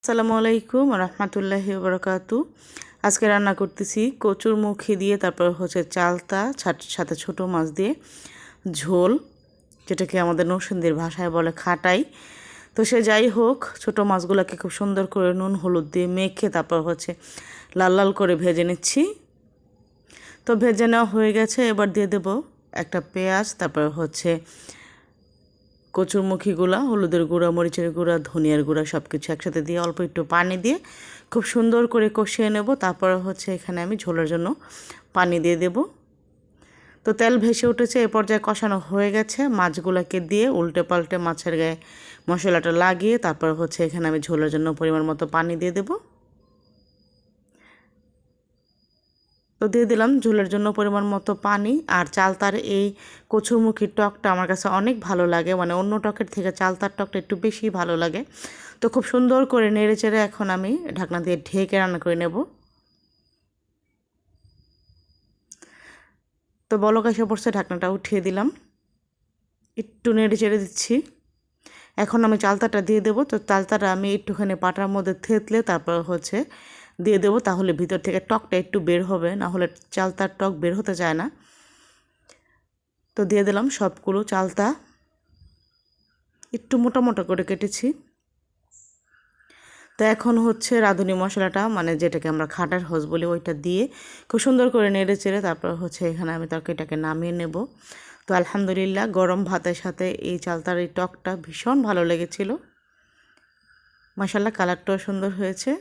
আসসালামু আলাইকুম রহমতুল্লাহি বারাকাতু। আজকে রান্না করতেছি কচুর মুখি দিয়ে, তারপর হচ্ছে চালতা সাথে ছোট মাছ দিয়ে ঝোল, যেটাকে আমাদের নরসিংদীর ভাষায় বলে খাটাই। তো সে যাই হোক, ছোট মাছগুলোকে খুব সুন্দর করে নুন হলুদ দিয়ে মেখে তারপর হচ্ছে লাল লাল করে ভেজে নিচ্ছি। তো ভেজে নেওয়া হয়ে গেছে, এবার দিয়ে দেব একটা পেঁয়াজ, তারপর হচ্ছে কচুরমুখীগুলা, হলুদের গুঁড়া, মরিচের গুঁড়া, ধনিয়ার গুঁড়া সব কিছু একসাথে দিয়ে অল্প একটু পানি দিয়ে খুব সুন্দর করে কষিয়ে নেব। তারপরে হচ্ছে এখানে আমি ঝোলের জন্য পানি দিয়ে দেব। তো তেল ভেসে উঠেছে, এ পর্যায়ে কষানো হয়ে গেছে। মাছগুলোকে দিয়ে উল্টে পাল্টে মাছের গায়ে মশলাটা লাগিয়ে তারপর হচ্ছে এখানে আমি ঝোলের জন্য পরিমাণ মতো পানি দিয়ে দেবো। তো দিয়ে দিলাম ঝোলের জন্য পরিমাণ মতো পানি। আর চালতার এই কচুরমুখির টকটা আমার কাছে অনেক ভালো লাগে, মানে অন্য টকের থেকে চালতার টকটা একটু বেশি ভালো লাগে। তো খুব সুন্দর করে নেড়ে চেড়ে এখন আমি ঢাকনা দিয়ে ঢেকে রান্না করে নেব। তো বলক এসে পড়ছে, ঢাকনাটা উঠিয়ে দিলাম, একটু নেড়ে চেড়ে দিচ্ছি। এখন আমি চালতাটা দিয়ে দেবো। তো চালতাটা আমি একটুখানি পাটার মধ্যে থেতলে তারপর হচ্ছে দিয়ে দেবো, তাহলে ভিতর থেকে টকটা একটু বের হবে, না হলে চালতার টক বের হতে চায় না। তো দিয়ে দিলাম সবগুলো চালতা, একটু মোটা মোটা করে কেটেছি। তো এখন হচ্ছে রাঁধুনি মশলাটা, মানে যেটাকে আমরা খাটার হোস বলি, ওইটা দিয়ে খুব সুন্দর করে নেড়ে চেড়ে তারপর হচ্ছে এখানে আমি তরকারিটাকে নামিয়ে নেব। তো আলহামদুলিল্লাহ, গরম ভাতের সাথে এই চালতার এই টকটা ভীষণ ভালো লেগেছিল। মাশাআল্লাহ, কালারটাও সুন্দর হয়েছে।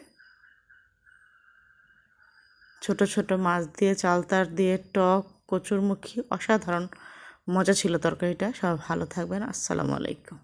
ছোট ছোট মাছ দিয়ে চালতার দিয়ে টক কচুরমুখী, অসাধারণ মজা ছিল তরকারিটা। সব ভালো থাকবেন। আসসালামু আলাইকুম।